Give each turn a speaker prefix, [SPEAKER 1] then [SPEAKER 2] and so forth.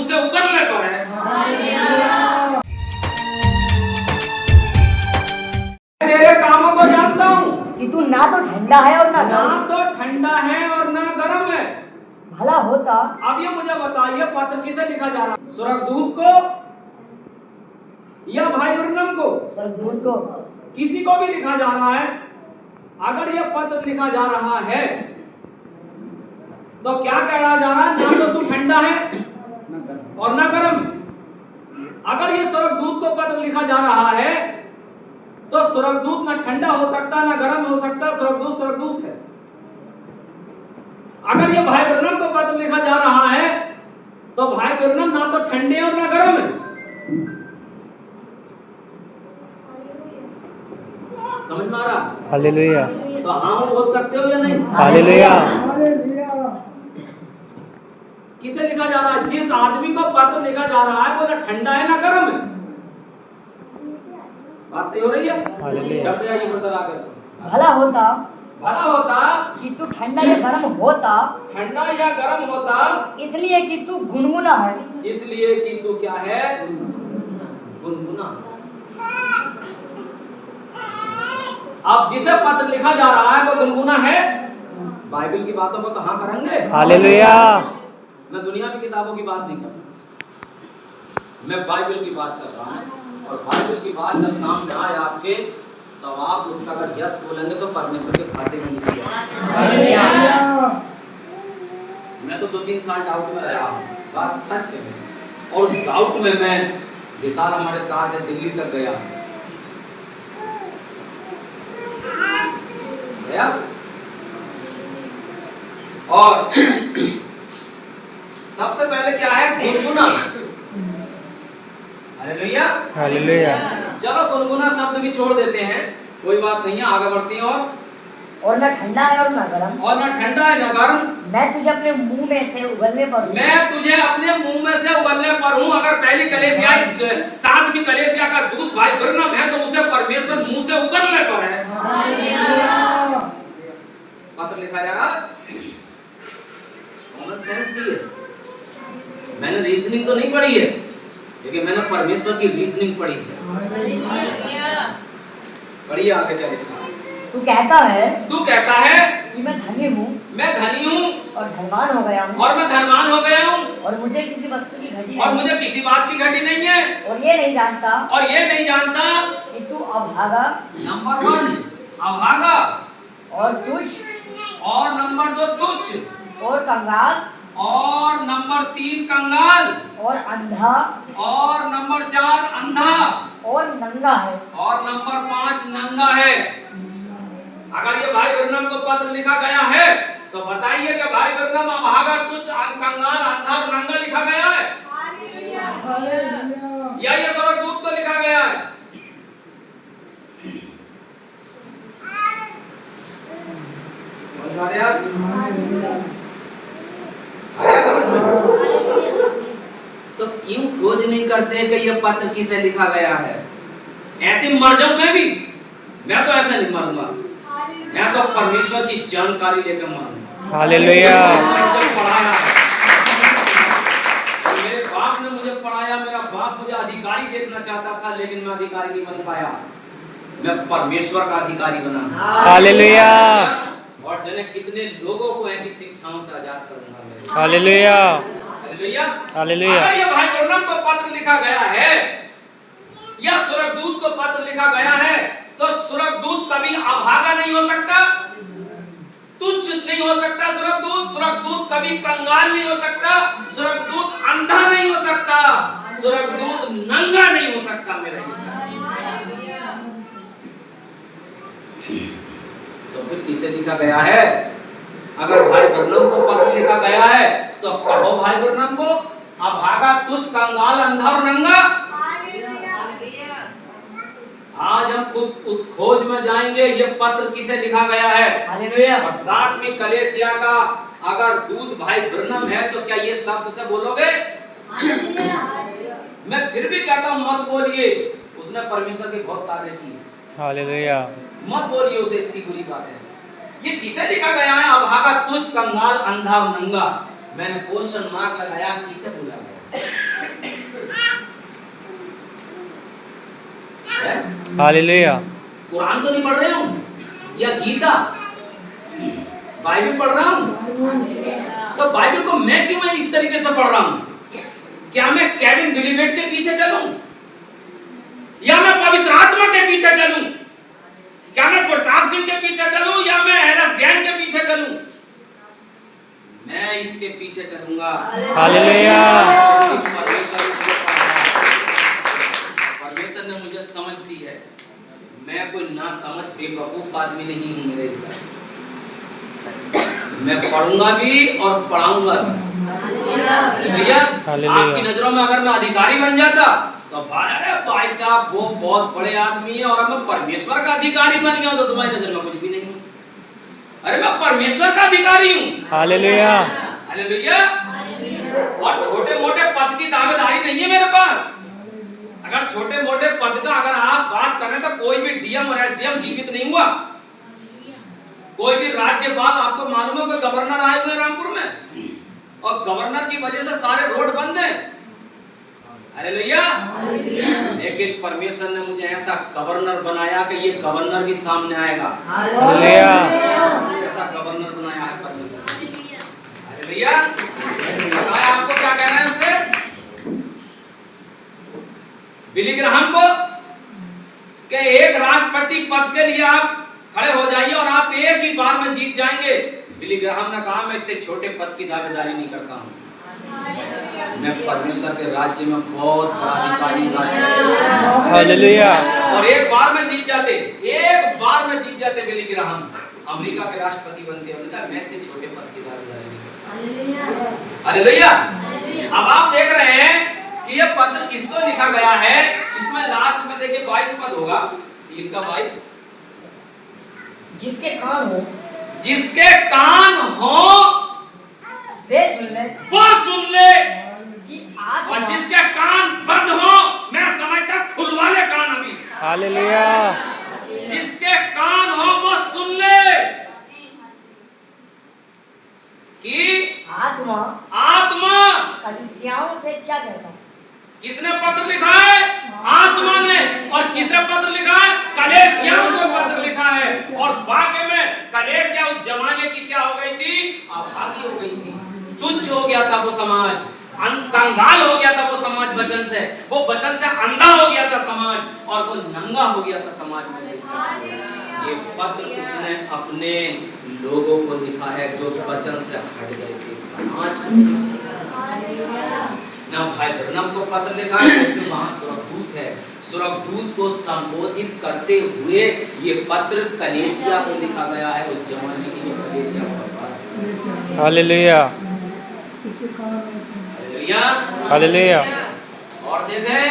[SPEAKER 1] से उगलने पर है। तेरे कामों को जानता हूँ
[SPEAKER 2] कि तू ना तो ठंडा है और ना
[SPEAKER 1] ना
[SPEAKER 2] गर्म।
[SPEAKER 1] तो ठंडा है और ना गर्म है।
[SPEAKER 2] भला होता
[SPEAKER 1] अब ये मुझे बताइए, पत्र किसे लिखा जा रहा है? स्वर्गदूत को या भाई ब्रह्म को?
[SPEAKER 2] स्वर्गदूत को।
[SPEAKER 1] किसी को भी लिखा जा रहा है। अगर ये पत्र लिखा जा रहा है तो क्या कह रहा जा रहा है? ना तो तू ठंडा है और ना गर्म। अगर ये स्वर्गदूत को पत्र लिखा जा रहा है तो स्वर्गदूत ना ठंडा हो सकता ना गर्म हो सकता। स्वर्गदूत स्वर्गदूत है। अगर ये भाई ब्रह्म को पत्र लिखा जा रहा है तो भाई ब्रह्म ना तो ठंडे और ना गर्म है। समझ में आ रहा?
[SPEAKER 3] हालेलुया।
[SPEAKER 1] तो हाँ बोल सकते हो या नहीं?
[SPEAKER 3] हालेलुया।
[SPEAKER 1] किसे लिखा जा रहा है? जिस आदमी को पत्र लिखा जा रहा है वो ना ठंडा है ना गर्म है। बात सही हो रही है?
[SPEAKER 3] हालेलुया।
[SPEAKER 1] चलते आइए ब्रदर आगे।
[SPEAKER 2] भला होता
[SPEAKER 1] कि
[SPEAKER 2] तू ठंडा या गर्म होता,
[SPEAKER 1] ठंडा या गर्म होता,
[SPEAKER 2] इसलिए कि तू गुनगुना है।
[SPEAKER 1] इसलिए कि तू क्या है? गुनगुना। अब जिसे पत्र लिखा जा रहा है वो गुनगुना है। बाइबल की बातों पर तो हाँ करेंगे।
[SPEAKER 3] हालेलुया।
[SPEAKER 1] मैं दुनिया की किताबों की बात नहीं कर रहा, मैं बाइबल की बात कर रहा हूँ। और बाइबल की बात जब सामने आए आपके, तो आप उसका अगर यस बोलेंगे तो परमेश्वर के खाते में लिखी जाएगी। मैं तो 2-3 साल डाउट में रहा हूँ, बात सच है। और उस डाउट में मैं, विशाल हमारे साथ है, दिल्ली तक गया। और सबसे पहले क्या है? गुनगुना। हालेलुया।
[SPEAKER 3] हालेलुया।
[SPEAKER 1] चलो गुनगुना शब्द भी छोड़ देते हैं, कोई बात नहीं है, आगे बढ़ते हैं।
[SPEAKER 2] और ना ठंडा है और ना गर्म।
[SPEAKER 1] और ना ठंडा है ना गर्म।
[SPEAKER 2] मैं तुझे अपने मुंह में से उगलने पर हूँ।
[SPEAKER 1] मैं तुझे अपने मुंह में से उगलने पर हूँ। अगर पहली कलीसिया, 7वीं कलीसिया का दूत भाई ब्रह्म है तो उसे परमेश्वर मुंह से उगलने पर है। पत्र लिखा जा रहा, कॉमन सेंस दी है। मैंने रीजनिंग तो नहीं पढ़ी है, लेकिन मैंने परमेश्वर की रीजनिंग पढ़ी है। पढ़िए आगे चलिए।
[SPEAKER 2] तू कहता है कि मैं धनी हूँ,
[SPEAKER 1] मैं धनी हूँ
[SPEAKER 2] और धनवान हो गया हूँ,
[SPEAKER 1] और मैं धनवान हो गया हूँ,
[SPEAKER 2] और मुझे किसी वस्तु की घटी
[SPEAKER 1] और
[SPEAKER 2] नहीं,
[SPEAKER 1] मुझे किसी बात की घटी नहीं है,
[SPEAKER 2] और ये नहीं जानता
[SPEAKER 1] कि
[SPEAKER 2] तू अभागा,
[SPEAKER 1] नंबर 1 अभागा,
[SPEAKER 2] और तुच्छ,
[SPEAKER 1] और नंबर 2 तुच्छ,
[SPEAKER 2] और कंगाल,
[SPEAKER 1] और नंबर 3 कंगाल,
[SPEAKER 2] और अंधा,
[SPEAKER 1] और नंबर 4 अंधा,
[SPEAKER 2] और नंगा है,
[SPEAKER 1] और नंबर 5 नंगा है। अगर ये भाई ब्रह्म को पत्र लिखा गया है तो बताइए कि भाई ब्रह्म अभागा, तुच्छ, कंगाल, अंधा और नंगा लिखा गया है या ये स्वर्गदूत को लिखा गया है? तो क्यों खोज नहीं करते कि ये पत्र किसे लिखा गया है? ऐसे मर जाऊं मैं भी, मैं तो ऐसा नहीं मरूंगा। मैं तो परमेश्वर की जानकारी लेकर मरूंगा।
[SPEAKER 3] हालेलुया।
[SPEAKER 1] मुझे पढ़ाया है, मेरे बाप ने मुझे पढ़ाया। मेरा बाप मुझे अधिकारी देखना चाहता था, लेकिन मैं अधिकारी नहीं बन पाया। मैं परमेश्वर का अधिकारी बना।
[SPEAKER 3] हालेलुया।
[SPEAKER 1] और जाने कितने लोगों को ऐसी शिक्षाओं से आजाद करूंगा।
[SPEAKER 3] हालेलुया।
[SPEAKER 1] हालेलुया।
[SPEAKER 3] हालेलुया।
[SPEAKER 1] अगर ये भाई ब्रह्म को पत्र लिखा गया है या स्वर्गदूत को पत्र लिखा गया है तो स्वर्गदूत कभी अभागा नहीं हो सकता, तुच्छ नहीं हो सकता। स्वर्गदूत कभी कंगाल नहीं हो सकता। स्वर्गदूत अंधा नहीं हो सकता। स्वर्गदूत नंगा नहीं हो सकता। मेरा हिस्सा तो फिर किसे लिखा गया है? अगर भाई ब्रह्म को पत्र लिखा गया है तो कहो भाई ब्रह्म को अभागा, तुच्छ, कंगाल, अंधा और नंगा। आज हम उस खोज में जाएंगे, ये पत्र किसे लिखा गया है।
[SPEAKER 2] हालेलुया।
[SPEAKER 1] और 7वीं कलीसिया का अगर दूत भाई ब्रह्म है तो क्या ये शब्द से बोलोगे? मैं फिर भी कहता हूँ मत बोलिए, उसने परमेश्वर के बहुत कार्य किए।
[SPEAKER 3] हालेलुया।
[SPEAKER 1] मत बोलिए उसे, इतनी बुरी बात है। ये किसे लिखा गया है? अभागा, तुच्छ, कंगाल, अंधा और नंगा। मैंने क्वेश्चन मार्क लगाया, किसे बोला गया?
[SPEAKER 3] हालेलुया।
[SPEAKER 1] कुरान तो नहीं पढ़ रहे हूँ, या गीता, बाइबल पढ़ रहा हूँ। तो बाइबल को मैं क्यों इस तरीके से पढ़ रहा हूँ? क्या मैं केविन बिलीवेट के पीछे चलूं, या मैं पवित्र आत्मा के पीछे चलूं? क्या मैं प्रताप सिंह के पीछे चलूं, या मैं एलएस ज्ञान के पीछे चलूं? मैं इसके पीछे चलूंगा।
[SPEAKER 3] हालेलुया।
[SPEAKER 1] परमेश्वर ने मुझे समझ दी है। मैं कोई ना समझ बेवकूफ आदमी नहीं हूं। मेरे हिसाब मैं पढ़ूंगा भी और पढ़ाऊंगा भी। भैया, आपकी नजरों में अगर मैं अधिकारी बन जाता तो अरे भाई साहब वो बहुत बड़े आदमी है, और मैं परमेश्वर का अधिकारी बन गया तो तुम्हारी नजर में कुछ भी नहीं हूं। अरे मैं परमेश्वर का अधिकारी हूं।
[SPEAKER 3] हालेलुया।
[SPEAKER 1] हालेलुया। और छोटे मोटे पद की दावेदारी नहीं है मेरे पास। अगर छोटे मोटे पद का अगर आप बात करें तो कोई भी डीएम और एसडीएम जीवित नहीं हुआ। कोई भी राज्यपाल, आपको मालूम है कोई गवर्नर आए हुए रामपुर में, और गवर्नर की वजह से सारे रोड बंद हैं। हालेलुया। लेकिन परमेश्वर ने मुझे ऐसा गवर्नर बनाया कि ये गवर्नर भी सामने आएगा।
[SPEAKER 3] हालेलुया।
[SPEAKER 1] ऐसा गवर्नर बनाया है परमेश्वर ने। हालेलुया। बताया आपको क्या कहना है उससे? बिली ग्राहम को कि एक राष्ट्रपति पद के लिए आप खड़े हो जाइए और आप एक ही बार में जीत जाएंगे। बिली ग्राहम ने कहा मैं इतने छोटे पद की दावेदारी नहीं करता हूँ। मैं परमेश्वर के राज्य में बहुत बड़ा अधिकारी हूँ।
[SPEAKER 3] हालेलुया। और
[SPEAKER 1] एक बार में जीत जाते, एक बार में जीत जाते बिली ग्राहम, अमेरिका के राष्ट्रपति बनते। उन्होंने मैं इतने छोटे पद की दावेदारी नहीं करता। हालेलुया। अब आप देख रहे हैं कि ये पत्र किसको लिखा गया है। इसमें लास्ट में देखिए 22 पद होगा, 3 का 22।
[SPEAKER 2] जिसके कान हो,
[SPEAKER 1] जिसके कान हो
[SPEAKER 2] वे सुन ले,
[SPEAKER 1] वो सुन ले।
[SPEAKER 2] कि आत्मा,
[SPEAKER 1] और जिसके कान बंद हो, मैं समझता खुलवा ले कान अभी।
[SPEAKER 3] हालेलुया।
[SPEAKER 1] जिसके कान हो वो सुन ले कि
[SPEAKER 2] आत्मा कलीसियाओं से क्या कहता है।
[SPEAKER 1] किसने पत्र लिखा है? आत्मा ने। और किसे पत्र लिखा है? कलीसियाओं को पत्र लिखा है। और वाकई में कलीसिया उस जमाने की क्या हो गई थी? अभागी हो गई थी। तुच्छ हो गया था वो समाज, कंगाल हो गया था वो समाज वचन से। वो वचन से अंधा हो गया था समाज, और वो नंगा हो गया था समाज में। ये पत्र उसने अपने लोगों को लिखा है जो वचन से हट गए थे, समाज ना। भाई ब्रनम को पत्र लिखा है क्योंकि वहाँ स्वर्गदूत है। स्वर्गदूत को संबोधित करते हुए ये पत्र कलीसिया को लिखा गया है, उस जमाने की जो कलीसिया बर्बाद।
[SPEAKER 3] हालेलुया।
[SPEAKER 1] हालेलुया।
[SPEAKER 3] हालेलुया।
[SPEAKER 1] और देखें